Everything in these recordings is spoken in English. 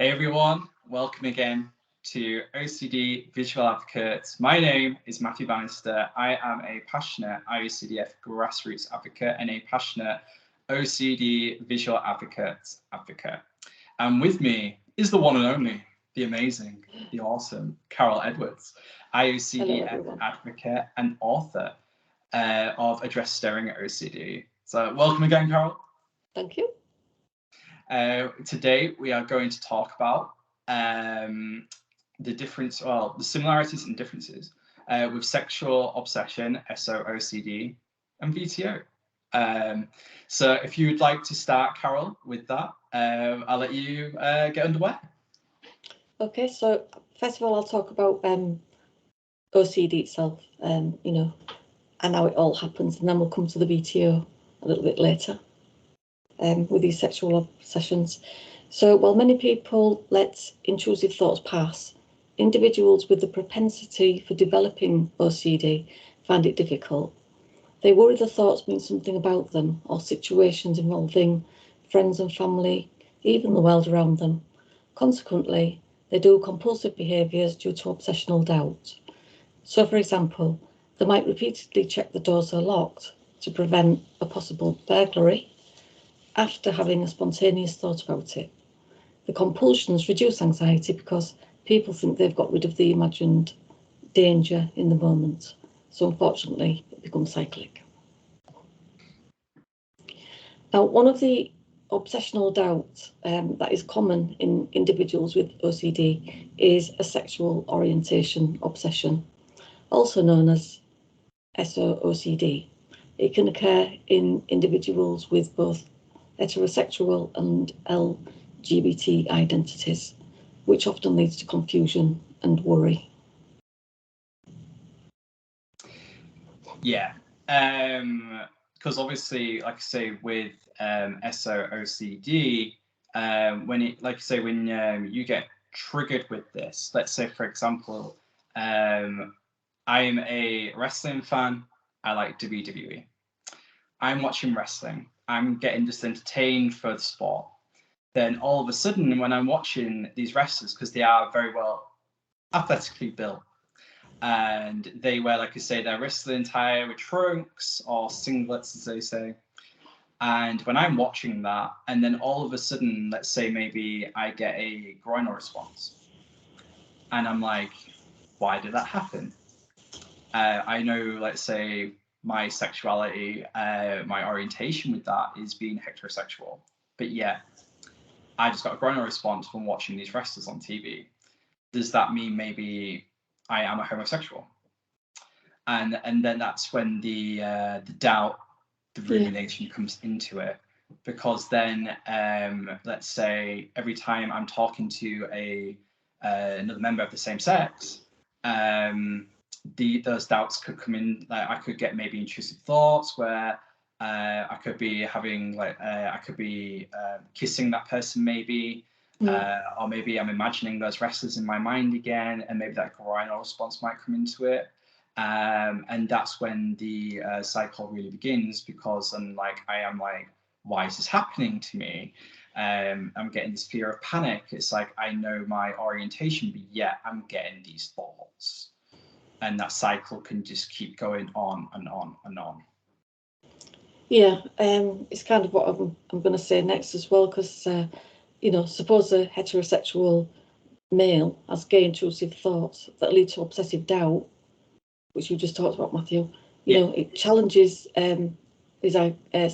Hey everyone, welcome again to OCD Visual Advocates. My name is Matthew Bannister. I am a passionate IOCDF grassroots advocate and a passionate OCD visual advocate. And with me is the one and only, the amazing, the awesome Carol Edwards, IOCDF advocate and author of Address Staring at OCD. So welcome again, Carol. Thank you. Today we are going to talk about the similarities and differences with sexual obsession, SOOCD, and VTO. So if you would like to start, Carol, with that, I'll let you get underway. Okay, so first of all, I'll talk about OCD itself, and how it all happens, and then we'll come to the VTO a little bit later. With these sexual obsessions. So while many people let intrusive thoughts pass, individuals with the propensity for developing OCD find it difficult. They worry the thoughts mean something about them or situations involving friends and family, even the world around them. Consequently, they do compulsive behaviours due to obsessional doubt. So, for example, they might repeatedly check the doors are locked to prevent a possible burglary after having a spontaneous thought about it. The compulsions reduce anxiety because people think they've got rid of the imagined danger in the moment. So unfortunately, it becomes cyclic. Now, one of the obsessional doubts that is common in individuals with OCD is a sexual orientation obsession, also known as SOOCD. It can occur in individuals with both heterosexual and LGBT identities, which often leads to confusion and worry. Yeah, because obviously, like I say, with SOOCD, when you get triggered with this, let's say, for example, I'm a wrestling fan. I like WWE. I'm watching wrestling. I'm getting just entertained for the sport. Then all of a sudden, when I'm watching these wrestlers, because they are very well athletically built, and they wear, like I say, their wrestling attire with trunks or singlets, as they say. And when I'm watching that, and then all of a sudden, let's say maybe I get a groinal response, and I'm like, why did that happen? I know, let's say, my sexuality, my orientation with that is being heterosexual, but yet I just got a groinal response from watching these wrestlers on TV. Does that mean maybe I am a homosexual? And then that's when the doubt, the rumination comes into it, because then let's say every time I'm talking to another member of the same sex, those doubts could come in. Like I could get maybe intrusive thoughts where I could be having kissing that person maybe, or maybe I'm imagining those wrestlers in my mind again, and maybe that groinal response might come into it. And that's when the cycle really begins, because I am like, why is this happening to me? I'm getting this fear of panic. It's like I know my orientation, but yet I'm getting these thoughts. And that cycle can just keep going on and on and on. Yeah, it's kind of what I'm going to say next as well, because suppose a heterosexual male has gay intrusive thoughts that lead to obsessive doubt, which you just talked about, Matthew. It challenges his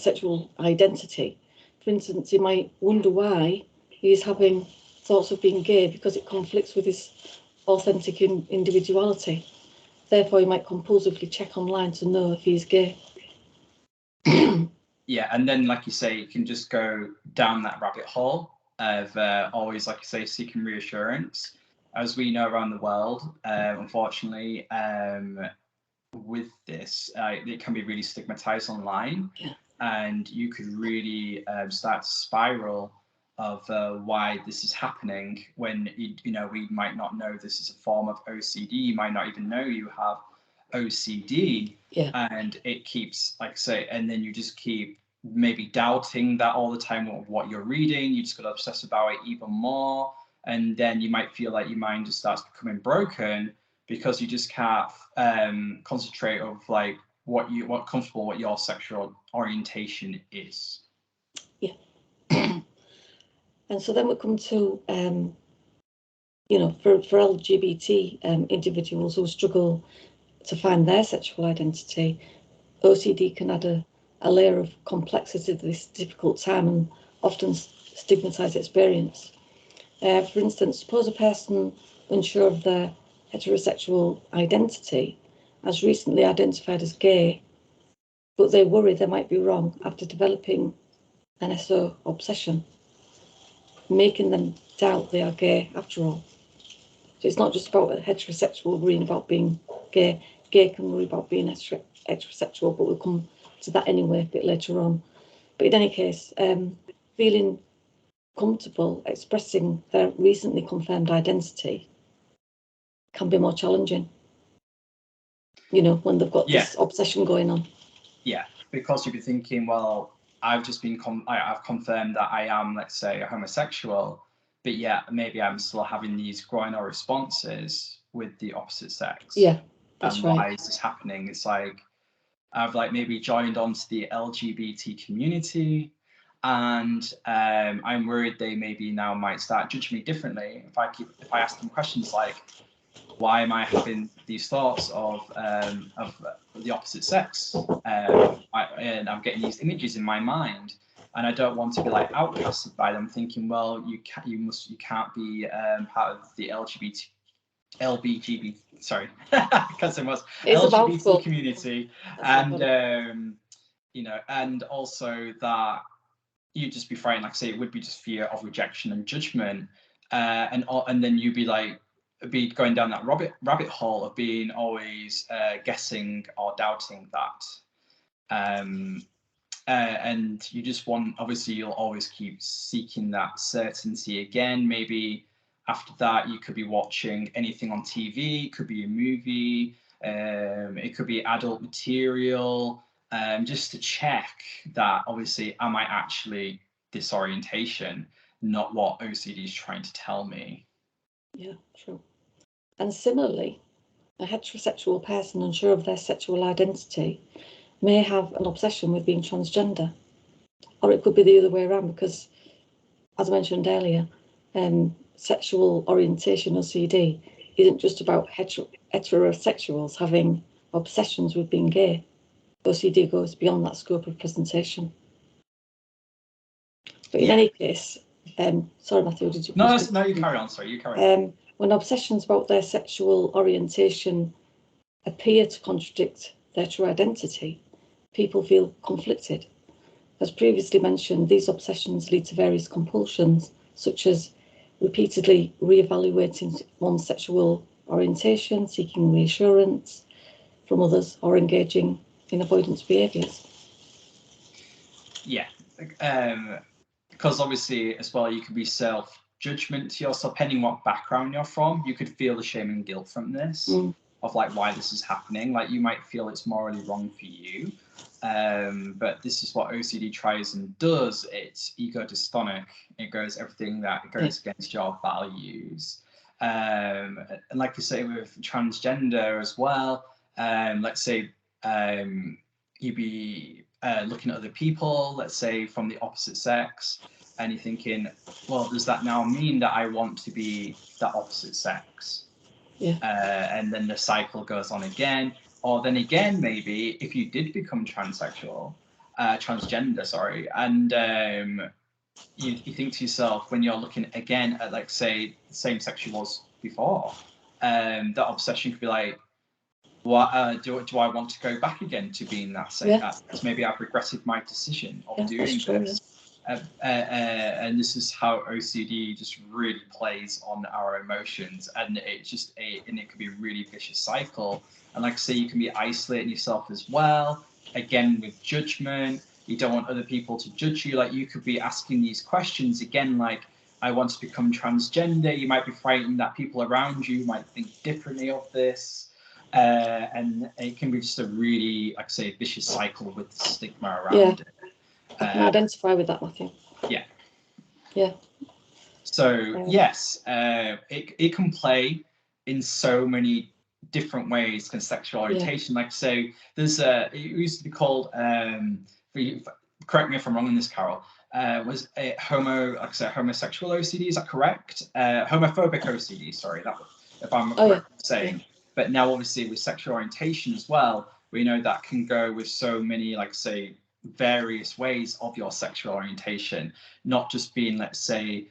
sexual identity. For instance, he might wonder why he's having thoughts of being gay because it conflicts with his authentic individuality. Therefore, he might compulsively check online to know if he's gay. Yeah, and then, like you say, you can just go down that rabbit hole of always, like you say, seeking reassurance. As we know around the world, unfortunately, with this, it can be really stigmatized online, and you could really start to spiral of why this is happening when we might not know this is a form of OCD. You might not even know you have OCD, and it keeps, like I say, and then you just keep maybe doubting that all the time of what you're reading. You just got to obsess about it even more, and then you might feel like your mind just starts becoming broken because you just can't concentrate of like what your sexual orientation is. Yeah. And so then we come to you know, for LGBT individuals who struggle to find their sexual identity, OCD can add a layer of complexity to this difficult time and often stigmatise experience. For instance, suppose a person unsure of their heterosexual identity has recently identified as gay, but they worry they might be wrong after developing an SO obsession, making them doubt they are gay after all. So it's not just about a heterosexual worrying about being gay. Gay can worry about being heterosexual, but we'll come to that anyway a bit later on. But in any case, feeling comfortable expressing their recently confirmed identity can be more challenging, you know, when they've got this obsession going on. Yeah, because you'd be thinking, well, I've just been I've confirmed that I am, let's say, a homosexual, but yeah, maybe I'm still having these growing or responses with the opposite sex. Yeah, that's right. Why is this happening? It's like I've like maybe joined onto the LGBT community, and I'm worried they maybe now might start judging me differently if I ask them questions like, why am I having these thoughts of the opposite sex? And I'm getting these images in my mind, and I don't want to be like outcasted by them, thinking, well, you can't be part of the LGBT community, and you know, and also that you'd just be frightened, like I say, it would be just fear of rejection and judgment, and then you'd be like going down that rabbit hole of being always guessing or doubting that. And you just want, obviously, you'll always keep seeking that certainty again. Maybe after that, you could be watching anything on TV, it could be a movie, it could be adult material, just to check that, obviously, am I actually this orientation, not what OCD is trying to tell me. Yeah, true. And similarly, a heterosexual person unsure of their sexual identity may have an obsession with being transgender, or it could be the other way around, because, as I mentioned earlier, sexual orientation, OCD, isn't just about heterosexuals having obsessions with being gay. OCD goes beyond that scope of presentation. But in any case, sorry, Matthew, did you? No, you carry on. Sorry, you carry on. When obsessions about their sexual orientation appear to contradict their true identity, people feel conflicted. As previously mentioned, these obsessions lead to various compulsions, such as repeatedly re-evaluating one's sexual orientation, seeking reassurance from others, or engaging in avoidance behaviours. Yeah, because obviously as well, you could be self-judgment to yourself, depending what background you're from. You could feel the shame and guilt from this, of like why this is happening. Like you might feel it's morally wrong for you, but this is what OCD tries and does. It's ego dystonic. It goes everything that it goes against your values. And like you say with transgender as well, let's say you be looking at other people, let's say from the opposite sex, and you're thinking, well, does that now mean that I want to be that opposite sex? Yeah. And then the cycle goes on again. Or then again, maybe if you did become transgender, and you think to yourself, when you're looking again at, like, say, the same sex you was before, that obsession could be like, what do I want to go back again to being that same? Because maybe I've regretted my decision of doing this. And this is how OCD just really plays on our emotions, and it could be a really vicious cycle. And like I say, you can be isolating yourself as well. Again, with judgment, you don't want other people to judge you. Like you could be asking these questions again, like, I want to become transgender. You might be frightened that people around you might think differently of this. And it can be just a really, like I say, vicious cycle with the stigma around it. I can identify with that, Matthew. Yeah. Yeah. So yes, it can play in so many different ways. Can sexual orientation, like say, there's it used to be called. Correct me if I'm wrong in this, Carol. Was it homosexual OCD? Is that correct? Homophobic OCD. Sorry, that if I'm correct saying. But now, obviously, with sexual orientation as well, we know that can go with so many, like say, various ways of your sexual orientation, not just being, let's say,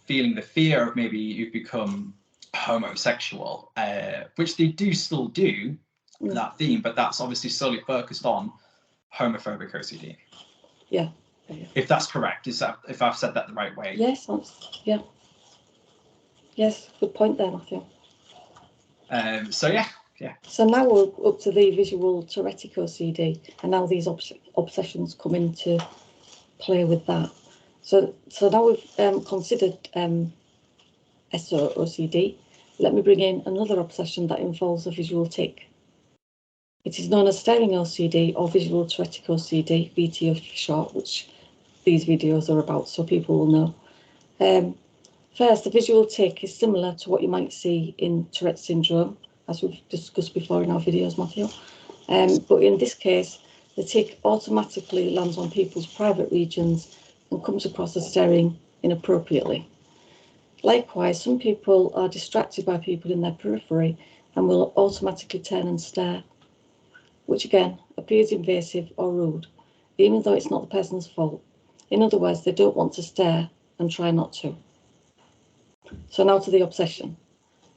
feeling the fear of maybe you've become homosexual, which they do still do that theme, but that's obviously solely focused on homophobic OCD. Yeah. If that's correct, is that if I've said that the right way? Yes, yeah. Yes, good point there, Matthew. So yeah. So now we're up to the visual Tourettic OCD, and now these obsessions come into play with that. So now we've considered SOCD. Let me bring in another obsession that involves a visual tic. It is known as staring OCD or visual Tourettic OCD, VTO for short, which these videos are about, so people will know. First, the visual tic is similar to what you might see in Tourette syndrome, as we've discussed before in our videos, Matthew. But in this case, the tic automatically lands on people's private regions and comes across as staring inappropriately. Likewise, some people are distracted by people in their periphery and will automatically turn and stare, which again appears invasive or rude, even though it's not the person's fault. In other words, they don't want to stare and try not to. So now to the obsession.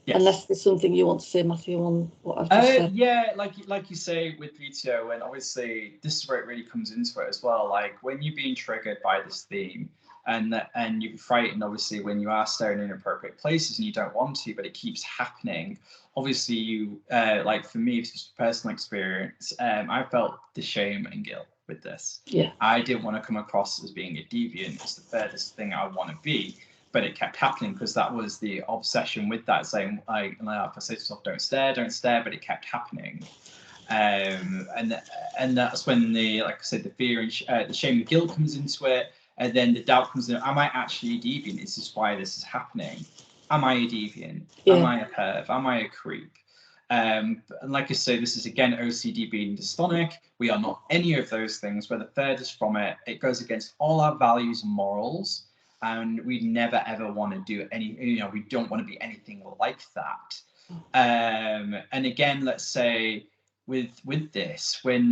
Yes. Unless there's something you want to say, Matthew, on what I've just said. Yeah, like you say with VTO, and obviously this is where it really comes into it as well. Like when you're being triggered by this theme, and you're frightened, obviously, when you are staring in inappropriate places and you don't want to, but it keeps happening. Obviously, you like for me, it's just a personal experience. I felt the shame and guilt with this. Yeah. I didn't want to come across as being a deviant. It's the furthest thing I want to be. But it kept happening because that was the obsession with that, saying like, if I say to myself, don't stare, but it kept happening. And that's when like I said, the fear and the shame and guilt comes into it, and then the doubt comes in. Am I actually a deviant? Is this why this is happening? Am I a deviant? Yeah. Am I a perv? Am I a creep? And like I say, this is again OCD being dystonic. We are not any of those things. We're the furthest from it. It goes against all our values and morals. And we never ever want to do any, we don't want to be anything like that. And again, let's say with this, when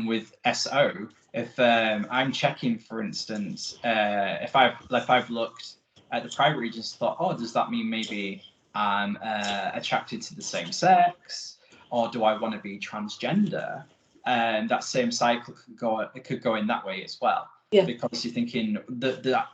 with SO, if I'm checking, for instance, if I've looked at the private regions, thought, oh, does that mean maybe I'm attracted to the same sex, or do I want to be transgender? That same cycle could go in that way as well. Yeah. Because you're thinking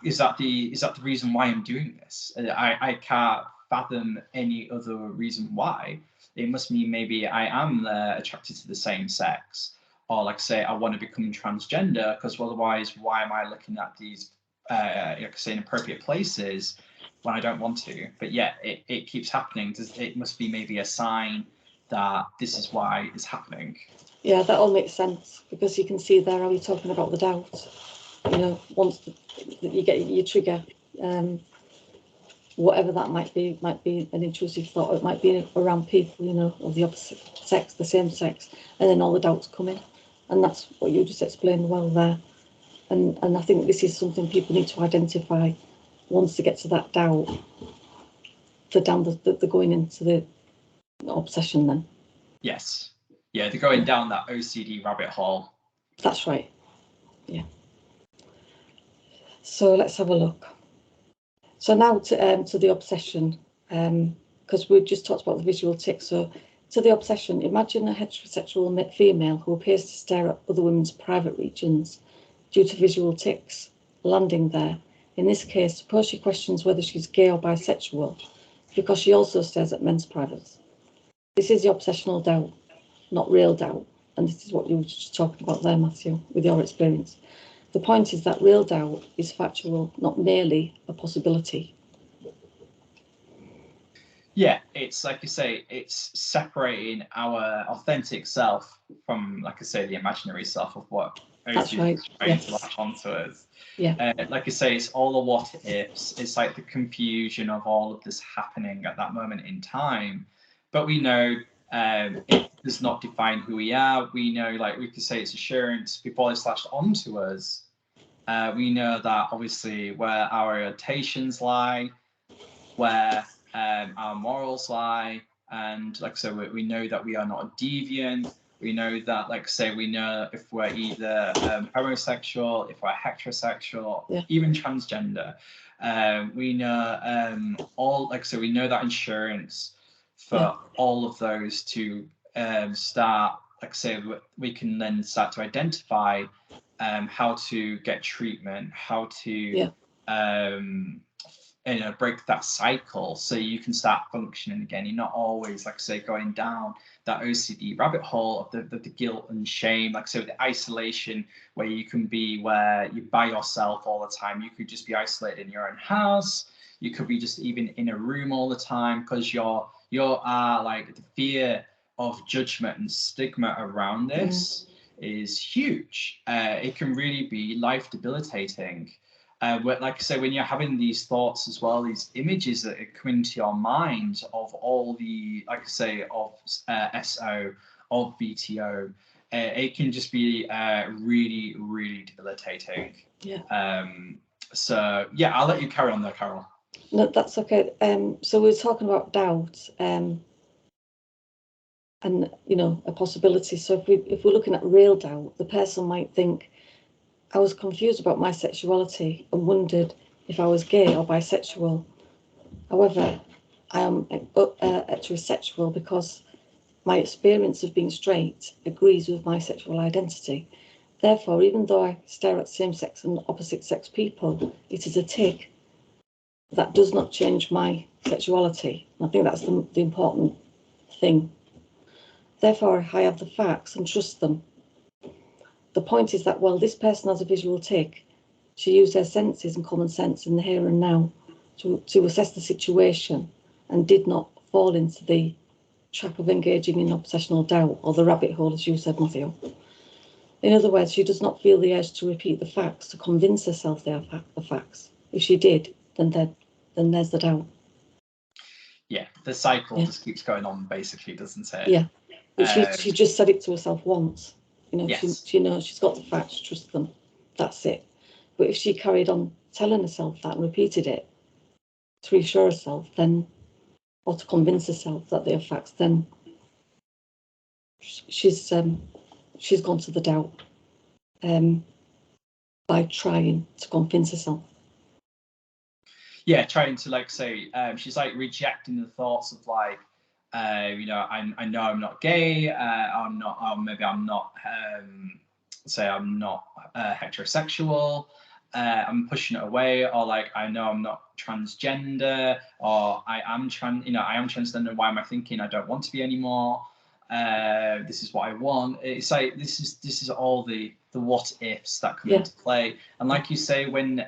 is that the reason why I'm doing this? I can't fathom any other reason why. It must mean maybe I am attracted to the same sex, or like say I want to become transgender, because otherwise why am I looking at these like I say inappropriate places when I don't want to? But yeah, it keeps happening. It must be maybe a sign that this is why it's happening. Yeah, that all makes sense, because you can see there how you're talking about the doubt. Once you get your trigger, whatever that might be an intrusive thought. It might be around people, of the opposite sex, the same sex, and then all the doubts come in, and that's what you just explained well there. And I think this is something people need to identify once they get to that doubt. They're going into the obsession then. Yes. Yeah, they're going down that OCD rabbit hole. That's right. Yeah. So let's have a look. So now to the obsession, because we just talked about the visual tic. So to the obsession, imagine a heterosexual female who appears to stare at other women's private regions due to visual tics landing there. In this case, suppose she questions whether she's gay or bisexual because she also stares at men's privates. This is the obsessional doubt, not real doubt. And this is what you were just talking about there, Matthew, with your experience. The point is that real doubt is factual, not merely a possibility. Yeah, it's like you say, it's separating our authentic self from, like I say, the imaginary self of what That's right. trying to latch onto us. Yeah. Like I say, it's all the what ifs. It's like the confusion of all of this happening at that moment in time. But we know it does not define who we are. We know, like we could say, it's assurance before it's latched onto us. We know that obviously where our orientations lie, where our morals lie, and like I said, we know that we are not a deviant. We know that, like I say, we know if we're either homosexual, if we're heterosexual, Yeah. even transgender. We know all, like I say, we know that insurance for all of those to start, like I say, we can then start to identify how to get treatment, how to break that cycle so you can start functioning again. You're not always, like I say, going down that OCD rabbit hole of the guilt and shame, like so the isolation where you can be where you're by yourself all the time. You could just be isolated in your own house. You could be just even in a room all the time because you're like the fear of judgment and stigma around this is huge. It can really be life debilitating. Like I say, when you're having these thoughts as well, these images that come into your mind of all the, like I say, of SO, of BTO, it can just be really, really debilitating. Yeah. So yeah, I'll let you carry on there, Carol. No, that's okay. So we were talking about doubt, and a possibility. So if we're looking at real doubt, the person might think, I was confused about my sexuality and wondered if I was gay or bisexual. However, I am heterosexual because my experience of being straight agrees with my sexual identity. Therefore, even though I stare at same-sex and opposite-sex people, it is a tick. That does not change my sexuality. I think that's the important thing. Therefore, I have the facts and trust them. The point is that while this person has a visual tick, she used her senses and common sense in the here and now to assess the situation and did not fall into the trap of engaging in obsessional doubt or the rabbit hole, as you said, Matthew. In other words, she does not feel the urge to repeat the facts to convince herself they are the facts. If she did, then there's the doubt. Yeah, the cycle just keeps going on, basically, doesn't it? Yeah, but she just said it to herself once. Yes. She knows she's got the facts, trust them. That's it. But if she carried on telling herself that and repeated it to reassure herself, then, or to convince herself that they are facts, then she's gone to the doubt by trying to convince herself. Yeah, trying to, like, say, she's like rejecting the thoughts of like, I know I'm not gay, I'm not, or maybe I'm not, say I'm not heterosexual, I'm pushing it away, or like I know I'm not transgender, or I am transgender. Why am I thinking I don't want to be anymore? This is what I want. It's like this is all the what ifs that come into play, and like you say, when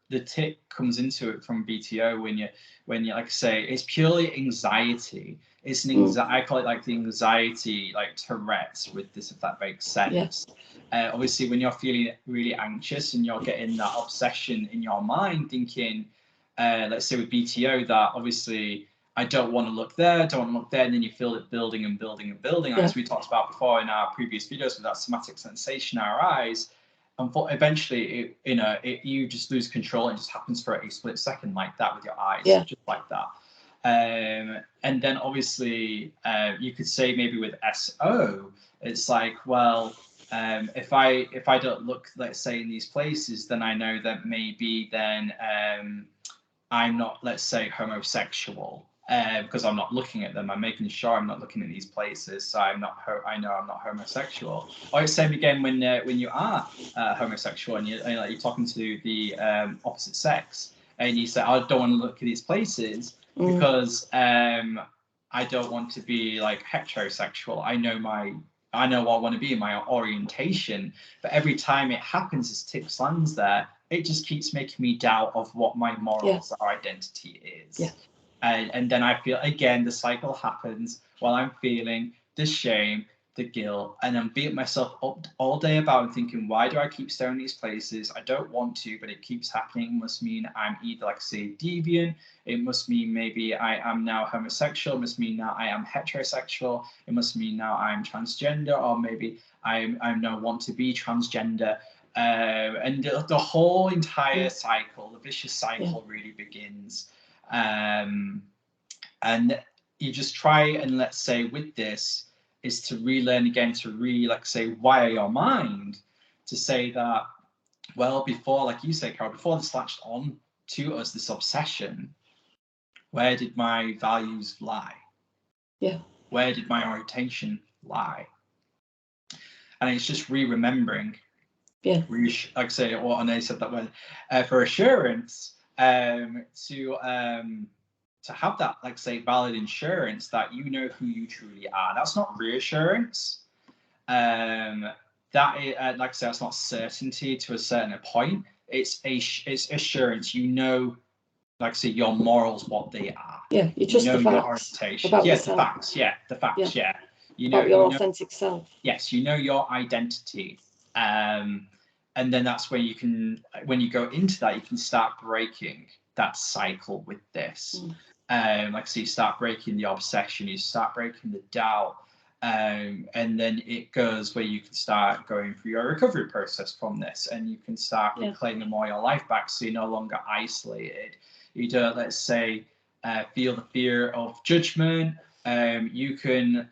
the tick comes into it from BTO, when you like I say, it's purely anxiety. It's an anxiety. I call it like the anxiety, like Tourette's with this, if that makes sense. Obviously, when you're feeling really anxious and you're getting that obsession in your mind, thinking, let's say with BTO, that obviously I don't want to look there, don't want to look there, and then you feel it building and building and building, as we talked about before in our previous videos, with that somatic sensation in our eyes. And eventually, you just lose control, and it just happens for a split second like that with your eyes, just like that. And then obviously, you could say maybe with SO, it's like, well, if I don't look, let's say, in these places, then I know that maybe then I'm not, let's say, homosexual. Because I'm not looking at them, I'm making sure I'm not looking at these places, so I know I'm not homosexual. Or it's same again when you are homosexual and you're talking to the opposite sex, and you say, I don't want to look at these places because I don't want to be like heterosexual. I know what I want to be in my orientation, but every time it happens, this tick lands there, it just keeps making me doubt of what my morals or identity is. And then I feel, again, the cycle happens while I'm feeling the shame, the guilt, and I'm beating myself up all day about thinking, why do I keep staring these places? I don't want to, but it keeps happening. It must mean I'm either, like, say, deviant. It must mean maybe I am now homosexual. It must mean now I am heterosexual. It must mean now I'm transgender, or maybe I now want to be transgender. And the whole entire cycle, the vicious cycle, really begins. And you just try and, let's say, with this, is to relearn again, to like say, wire your mind to say that, well, before, like you say, Carol, before this latched on to us, this obsession, where did my values lie? Yeah. Where did my orientation lie? And it's just remembering. Yeah. Like I say, and I said that word for assurance, to have that, like say, valid insurance that you know who you truly are. That's not reassurance. That is, like I say, that's not certainty to a certain point. It's assurance. You know, like I say, your morals, what they are. Yeah, you trust the facts your orientation. about yourself. The facts. Yeah. You know about your authentic self. Yes, you know your identity. And then that's where you can, when you go into that, you can start breaking that cycle with this. Like, so you start breaking the obsession, you start breaking the doubt, and then it goes where you can start going through your recovery process from this, and you can start reclaiming more your life back, so you're no longer isolated. You don't, let's say, feel the fear of judgment. You can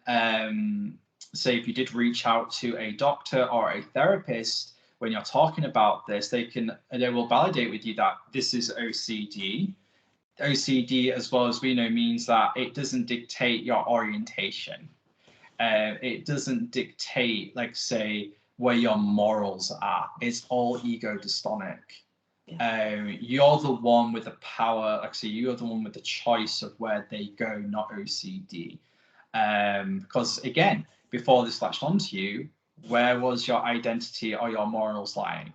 say, if you did reach out to a doctor or a therapist, when you're talking about this, they will validate with you that this is OCD. OCD, as well as we know, means that it doesn't dictate your orientation. It doesn't dictate, like, say, where your morals are. It's all ego dystonic. You're the one with the power, like, say, you're the one with the choice of where they go, not OCD. Because again, before this latched onto you, where was your identity or your morals lying?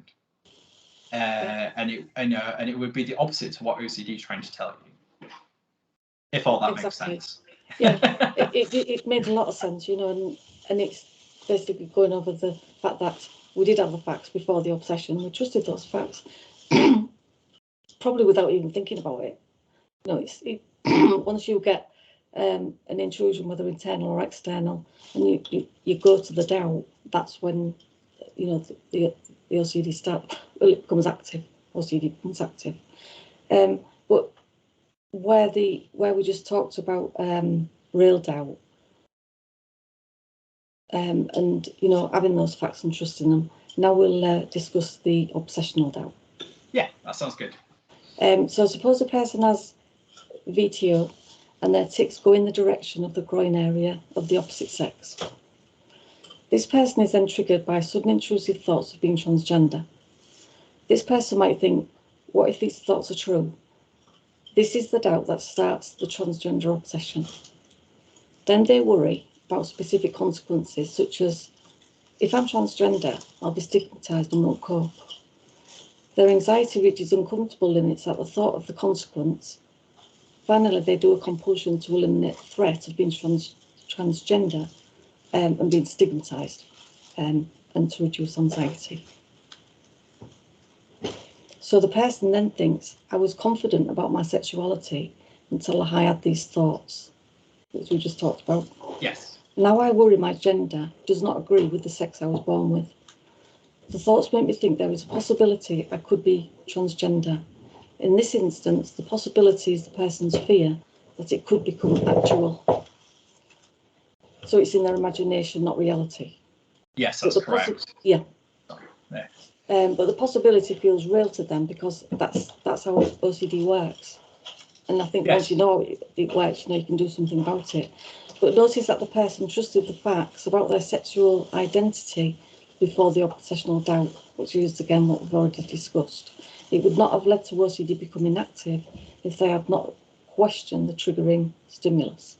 And it would be the opposite to what OCD is trying to tell you, if all that makes sense. Yeah, it made a lot of sense, and it's basically going over the fact that we did have the facts before the obsession. We trusted those facts, probably without even thinking about it. Once you get an intrusion, whether internal or external, and you go to the doubt, that's when the OCD becomes active. OCD becomes active. But where we just talked about real doubt, and having those facts and trusting them. Now we'll discuss the obsessional doubt. Yeah, that sounds good. So suppose a person has VTO and their tics go in the direction of the groin area of the opposite sex. This person is then triggered by sudden intrusive thoughts of being transgender. This person might think, what if these thoughts are true? This is the doubt that starts the transgender obsession. Then they worry about specific consequences, such as, if I'm transgender, I'll be stigmatised and won't cope. Their anxiety reaches uncomfortable limits at the thought of the consequence. Finally, they do a compulsion to eliminate the threat of being transgender and being stigmatised, and to reduce anxiety. So the person then thinks, I was confident about my sexuality until I had these thoughts, which we just talked about. Yes. Now I worry my gender does not agree with the sex I was born with. The thoughts make me think there is a possibility I could be transgender. In this instance, the possibility is the person's fear that it could become actual. So it's in their imagination, not reality. Yes, that's correct. Yeah. But the possibility feels real to them because that's how OCD works. And I think once you know it works, you can do something about it. But notice that the person trusted the facts about their sexual identity before the obsessional doubt, which is again what we've already discussed. It would not have led to OCD becoming active if they had not questioned the triggering stimulus.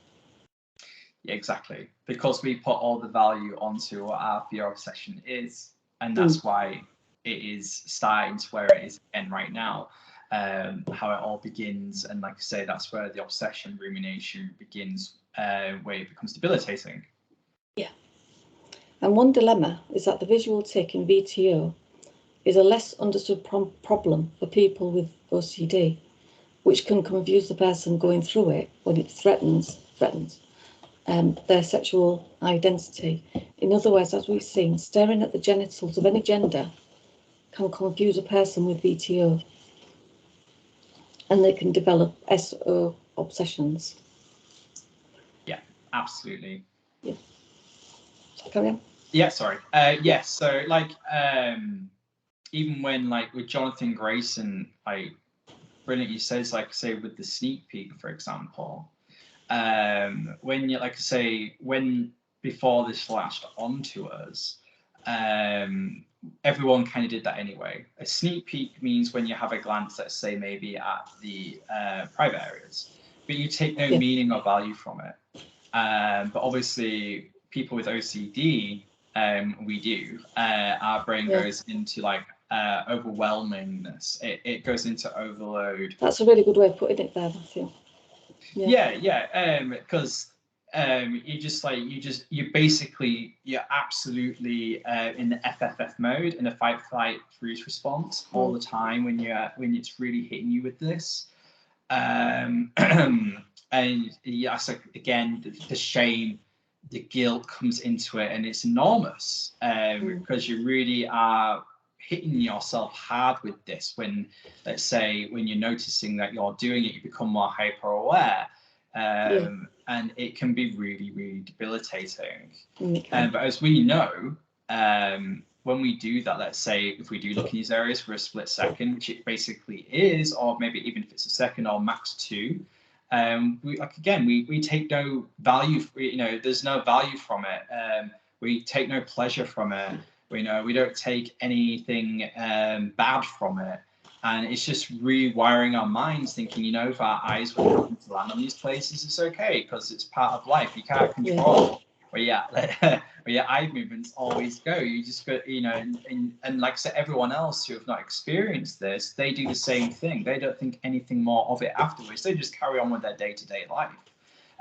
Yeah, exactly. Because we put all the value onto what our fear obsession is, and that's why it is starting to where it is again right now. How it all begins, and like I say, that's where the obsession rumination begins, where it becomes debilitating. Yeah. And one dilemma is that the visual tic in VTO is a less understood problem for people with OCD, which can confuse the person going through it when it threatens their sexual identity. In other words, as we've seen, staring at the genitals of any gender can confuse a person with VTO, and they can develop SO obsessions. Yeah, absolutely. Yeah. Carry on. Yeah, sorry. Yes, so like even when like with Jonathan Grayson, like brilliantly says, like say with the sneak peek, for example, when you like I say when before this flashed onto us, everyone kind of did that anyway. A sneak peek means when you have a glance, let's say maybe at the private areas, but you take no meaning or value from it. But obviously, people with OCD, we do. Our brain goes into like overwhelmingness. It goes into overload. That's a really good way of putting it there, Matthew. Because you're absolutely in the FFF mode, in the fight, flight, freeze response all the time when it's really hitting you with this. And yeah, so again, the shame, the guilt comes into it, and it's enormous because you really are hitting yourself hard with this. When, let's say, when you're noticing that you're doing it, you become more hyper aware, and it can be really, really debilitating. But as we know, when we do that, let's say if we do look in these areas for a split second, which it basically is, or maybe even if it's a second or max 2, we take no value. There's no value from it. We take no pleasure from it. We don't take anything bad from it, and it's just rewiring our minds, thinking, if our eyes would happen to land on these places, it's okay because it's part of life. You can't control where your eye movements always go. You just go, and like I said, everyone else who have not experienced this, they do the same thing. They don't think anything more of it afterwards. They just carry on with their day-to-day life.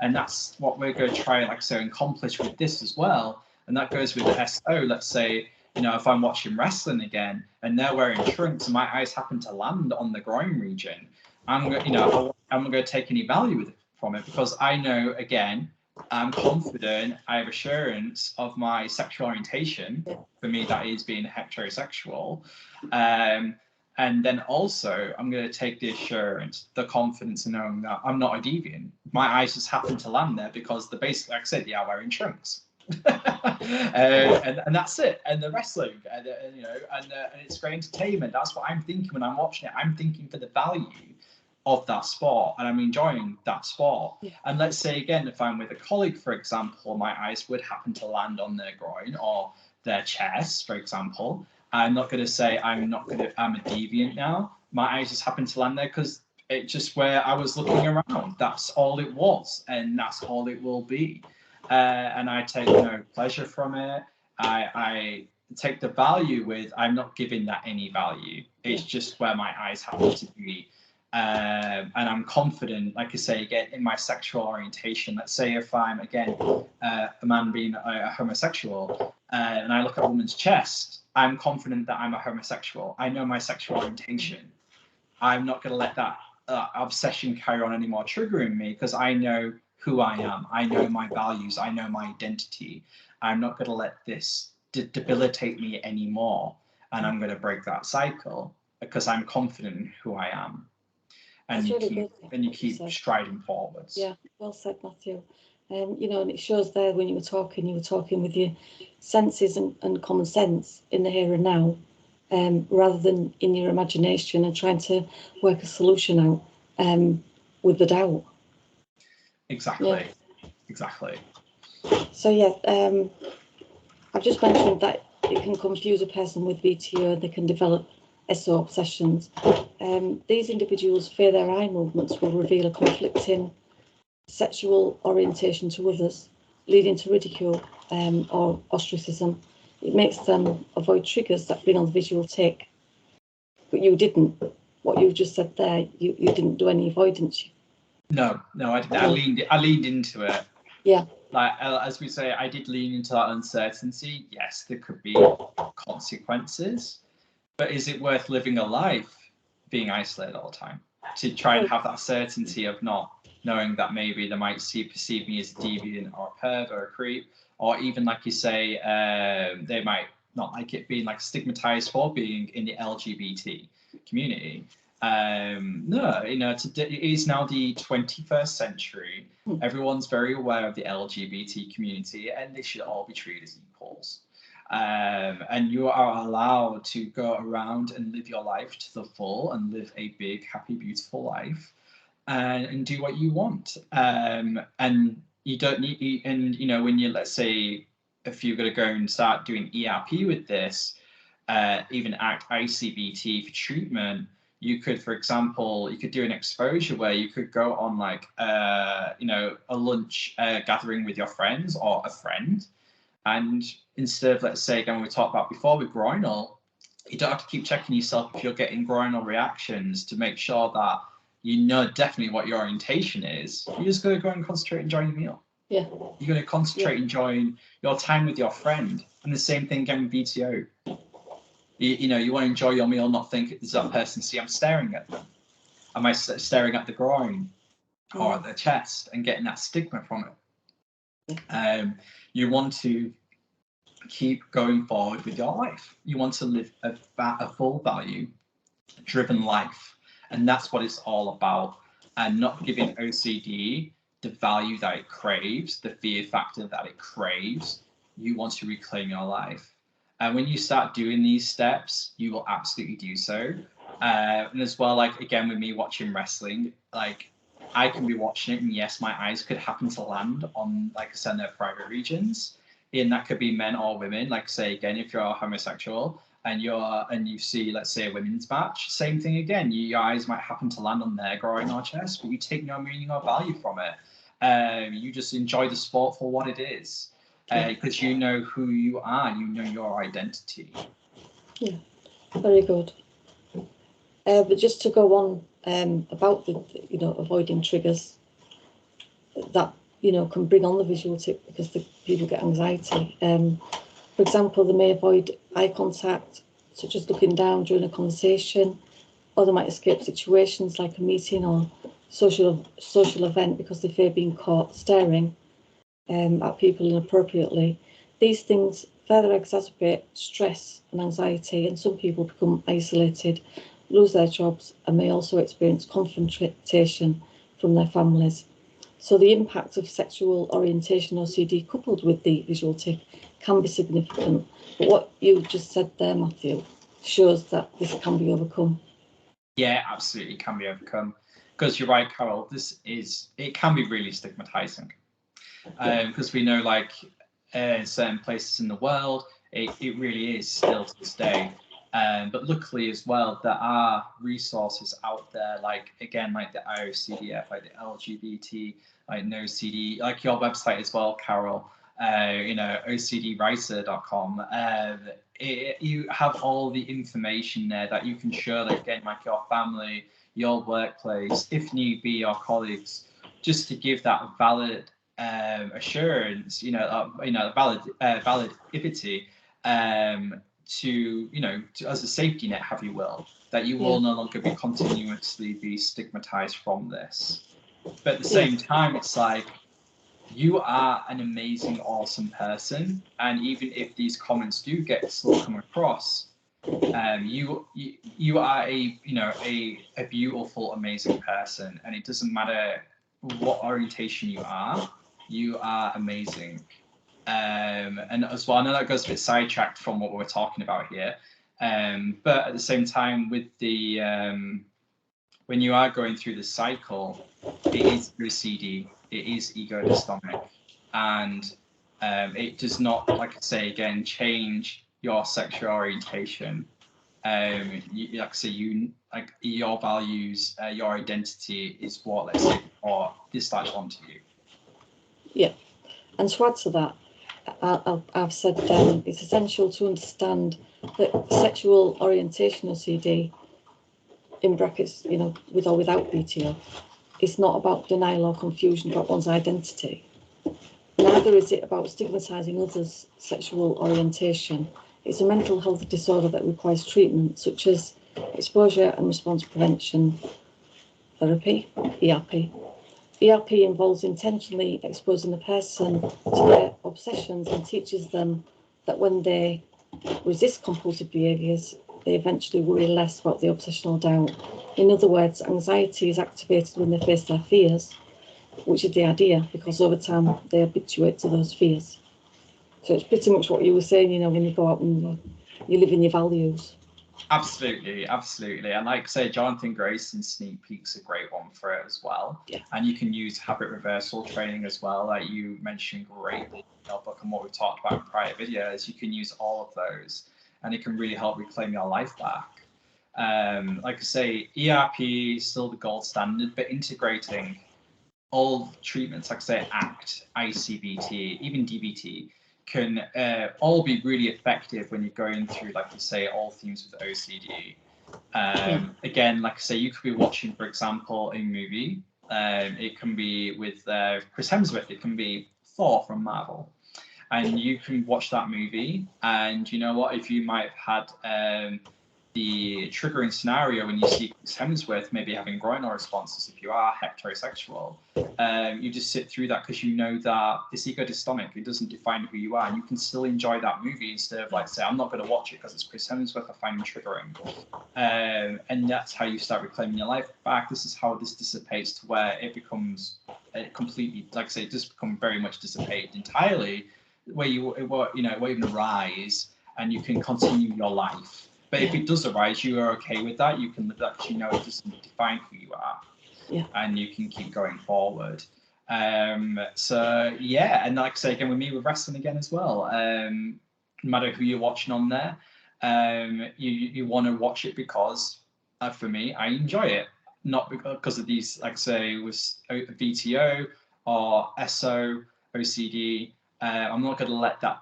And that's what we're going to try, and accomplish with this as well. And that goes with the SO. Let's say, if I'm watching wrestling again and they're wearing trunks and my eyes happen to land on the groin region, I'm not going to take any value from it because I know, again, I'm confident, I have assurance of my sexual orientation. For me, that is being heterosexual. And then also, I'm going to take the assurance, the confidence in knowing that I'm not a deviant. My eyes just happen to land there because basically, like I said, they are wearing trunks. And that's it. And the wrestling, and it's great entertainment. That's what I'm thinking when I'm watching it. I'm thinking for the value of that sport, and I'm enjoying that sport. And let's say again, if I'm with a colleague, for example, my eyes would happen to land on their groin or their chest, for example. I'm not going to say I'm a deviant now. My eyes just happen to land there because it's just where I was looking around. That's all it was, and that's all it will be. And I take no pleasure from it. I take the value with. I'm not giving that any value. It's just where my eyes happen to be. And I'm confident, like I say, again, in my sexual orientation. Let's say if I'm, again, a man being a homosexual, and I look at a woman's chest, I'm confident that I'm a homosexual. I know my sexual orientation. I'm not going to let that obsession carry on anymore, triggering me, because I know who I am. I know my values. I know my identity. I'm not going to let this debilitate me anymore. And I'm going to break that cycle because I'm confident in who I am. And you keep striding forwards. Yeah, well said, Matthew. And it shows there when you were talking with your senses and common sense in the here and now, rather than in your imagination and trying to work a solution out with the doubt. Exactly. So I've just mentioned that it can confuse a person with VTO and they can develop SO obsessions. These individuals fear their eye movements will reveal a conflicting sexual orientation to others, leading to ridicule or ostracism. It makes them avoid triggers that bring on the visual tic. But you didn't. What you've just said there, you didn't do any avoidance. No, I didn't. I leaned into it. Yeah, like as we say, I did lean into that uncertainty. Yes, there could be consequences, but is it worth living a life being isolated all the time to try and have that certainty of not knowing that maybe they might perceive me as a deviant or a perv or a creep, or even like you say, they might not like it being like stigmatized for being in the LGBT community. No, you know, it is now the 21st century. Everyone's very aware of the LGBT community, and they should all be treated as equals. And you are allowed to go around and live your life to the full and live a big, happy, beautiful life, and do what you want. And you don't need, and you know, when you, let's say, if you're going to go and start doing ERP with this, even act ICBT for treatment, you could, for example, you could do an exposure where you could go on like, you know, a lunch gathering with your friends or a friend. And instead of, let's say, again, we talked about before with groinal, you don't have to keep checking yourself if you're getting groinal reactions to make sure that you know definitely what your orientation is. You're just going to go and concentrate enjoying the meal. Yeah. You're going to concentrate enjoying your time with your friend. And the same thing again with BTO. You know, you want to enjoy your meal, not think, does that person see I'm staring at them? Am I staring at the groin or at the chest and getting that stigma from it? You want to keep going forward with your life. You want to live a full value-driven life. And that's what it's all about. And not giving OCD the value that it craves, the fear factor that it craves. You want to reclaim your life. And when you start doing these steps, you will absolutely do so. And as well, like, again, with me watching wrestling, like, I can be watching it, and yes, my eyes could happen to land on, like I said, their private regions. And that could be men or women. Like, say, again, if you're homosexual and you see, let's say, a women's match, same thing again. Your eyes might happen to land on their groin or chest, but you take no meaning or value from it. You just enjoy the sport for what it is. Because you know who you are, you know your identity. Yeah, very good. But just to go on about the, you know, avoiding triggers that, you know, can bring on the visual tic because the people get anxiety. For example, they may avoid eye contact, such as looking down during a conversation, or they might escape situations like a meeting or social event because they fear being caught staring at people inappropriately. These things further exacerbate stress and anxiety, and some people become isolated, lose their jobs, and may also experience confrontation from their families. So the impact of sexual orientation OCD coupled with the visual tic can be significant. But what you just said there, Matthew, shows that this can be overcome. Yeah, absolutely can be overcome. Because you're right, Carol, it can be really stigmatizing. Because we know, like, in certain places in the world, it really is still to this day. But luckily as well, there are resources out there, like, again, like the IOCDF, like the LGBT, like NoCD, like your website as well, Carol, you know, OCDwriter.com. You have all the information there that you can share, like, again, like your family, your workplace, if need be, your colleagues, just to give that valid assurance, validity, to, you know, as a safety net, have you will, that you will no longer be continuously be stigmatized from this. But at the same time, it's like, you are an amazing, awesome person, and even if these comments do still come across, you are a beautiful, amazing person, and it doesn't matter what orientation you are amazing. And as well, I know that goes a bit sidetracked from what we're talking about here, but at the same time, with the when you are going through the cycle, it is OCD, it is ego-dystonic, and it does not, like I say again, change your sexual orientation. Like I say, your values, your identity is what, let's say, or dislike onto you. Yeah, and to add to that, I've said it's essential to understand that sexual orientation OCD, in brackets, you know, with or without BTO, it's not about denial or confusion about one's identity. Neither is it about stigmatising others' sexual orientation. It's a mental health disorder that requires treatment, such as exposure and response prevention therapy, ERP. ERP involves intentionally exposing a person to their obsessions and teaches them that when they resist compulsive behaviours, they eventually worry less about the obsessional doubt. In other words, anxiety is activated when they face their fears, which is the idea, because over time they habituate to those fears. So it's pretty much what you were saying, when you go out and you live in your values. Absolutely, absolutely. And like I say, Jonathan Grayson's Sneak Peek's a great one for it as well. Yeah. And you can use habit reversal training as well, like you mentioned greatly in your book and what we've talked about in prior videos. You can use all of those and it can really help reclaim your life back. Like I say, ERP is still the gold standard, but integrating all treatments, like I say, ACT, ICBT, even DBT, can all be really effective when you're going through, like you say, all themes with OCD. Again, like I say, you could be watching, for example, a movie. It can be with Chris Hemsworth. It can be Thor from Marvel. And you can watch that movie, and you know what? If you might have had the triggering scenario when you see Chris Hemsworth maybe having groinal responses if you are heterosexual, you just sit through that because you know that it's ego-dystonic. It doesn't define who you are, and you can still enjoy that movie instead of like say, I'm not going to watch it because it's Chris Hemsworth. I find him triggering, and that's how you start reclaiming your life back. This is how this dissipates to where it becomes completely, like I say, it just become very much dissipated entirely, where it won't even arise, and you can continue your life. But if it does arise, you are okay with that. You can live that because you know it doesn't define who you are, and you can keep going forward. So yeah, and like I say again with me with wrestling again as well. No matter who you're watching on there, you want to watch it because for me, I enjoy it, not because of these, like I say, with VTO or SO, OCD. I'm not going to let that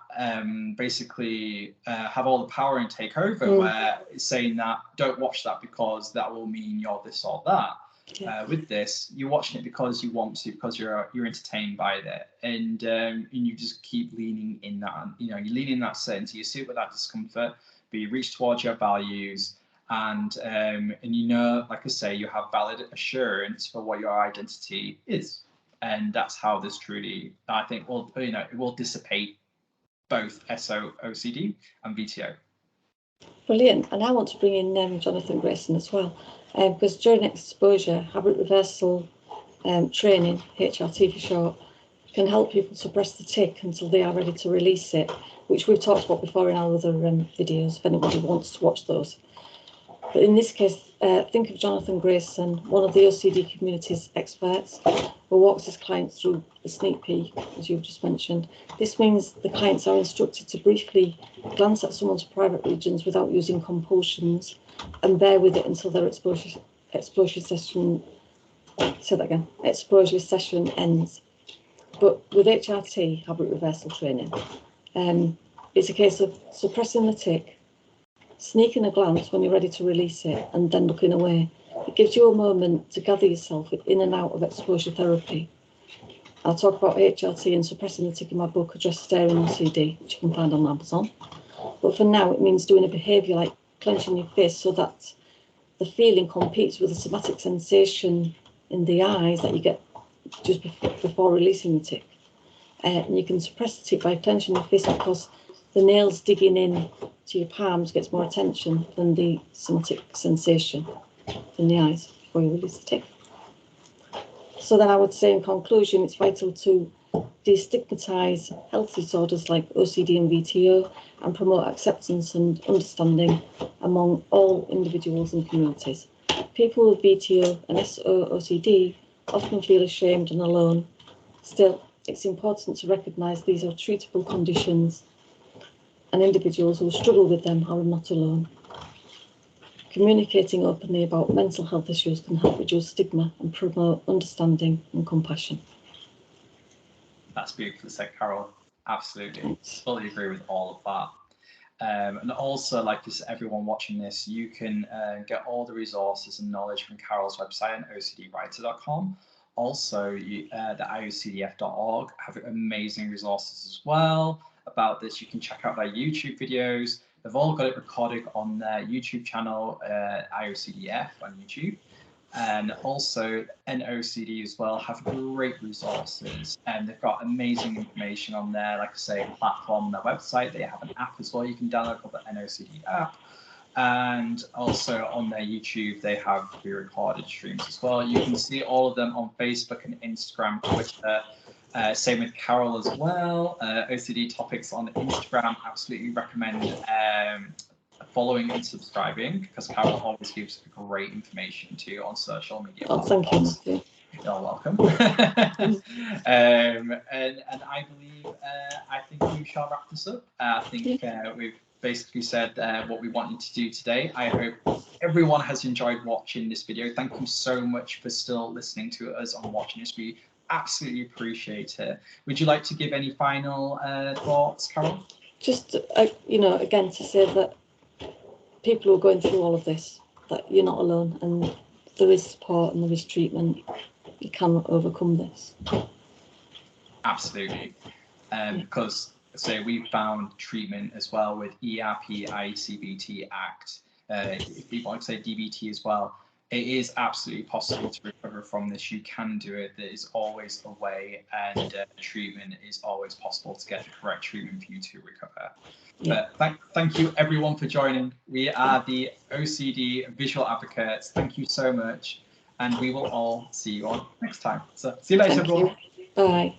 basically have all the power and take over, where it's saying that don't watch that because that will mean you're this or that. With this, you're watching it because you want to, because you're entertained by it, and you just keep leaning in that. You lean in that sense. You sit with that discomfort, but you reach towards your values, and like I say, you have valid assurance for what your identity is. And that's how this truly, I think, it will dissipate both SO, OCD and VTO. Brilliant. And I want to bring in Jonathan Grayson as well, because during exposure, habit reversal training, HRT for short, can help people suppress the tic until they are ready to release it, which we've talked about before in our other videos, if anybody wants to watch those. But in this case, think of Jonathan Grayson, one of the OCD community's experts, who walks his clients through the sneak peek, as you've just mentioned. This means the clients are instructed to briefly glance at someone's private regions without using compulsions and bear with it until their exposure session ends. But with HRT, habit reversal training, it's a case of suppressing the tic, sneaking a glance when you're ready to release it, and then looking away. It gives you a moment to gather yourself in and out of exposure therapy. I'll talk about HRT and suppressing the tic in my book, Address Staring OCD, which you can find on Amazon. But for now, it means doing a behaviour like clenching your fist so that the feeling competes with the somatic sensation in the eyes that you get just before releasing the tic. And you can suppress the tic by clenching your fist because the nails digging in to your palms gets more attention than the somatic sensation in the eyes before you release the tic. So then I would say in conclusion, it's vital to destigmatise health disorders like OCD and VTO and promote acceptance and understanding among all individuals and communities. People with VTO and SO-OCD often feel ashamed and alone. Still, it's important to recognise these are treatable conditions and individuals who struggle with them are not alone. Communicating openly about mental health issues can help reduce stigma and promote understanding and compassion. That's beautifully said, Carol. Absolutely. Thanks. Fully agree with all of that. And also, like everyone watching this, you can get all the resources and knowledge from Carol's website on ocdwriter.com, also, the iocdf.org have amazing resources as well about this. You can check out their YouTube videos. They've all got it recorded on their YouTube channel, IOCDF on YouTube. And also NOCD as well have great resources, and they've got amazing information on there. Like I say, a platform on their website. They have an app as well you can download called the NOCD app. And also on their YouTube, they have pre-recorded streams as well. You can see all of them on Facebook and Instagram, Twitter. Same with Carol as well. OCD Topics on Instagram. Absolutely recommend following and subscribing, because Carol always gives great information to you on social media. Oh, thank you, Matthew. You're welcome. And I believe, I think we shall wrap this up. I think we've basically said what we wanted to do today. I hope everyone has enjoyed watching this video. Thank you so much for still listening to us and watching this. We absolutely appreciate it. Would you like to give any final thoughts, Carol? Just, again, to say that people who are going through all of this, that you're not alone, and there is support and there is treatment. You can overcome this. Absolutely. Because so we found treatment as well with ERP ICBT Act. If people want to say DBT as well, it is absolutely possible to recover from this. You can do it. There is always a way, and treatment is always possible to get the correct treatment for you to recover. Yeah. But thank you everyone for joining. We are the OCD Visual Advocates. Thank you so much, and we will all see you on next time. So see you later, everyone. Bye.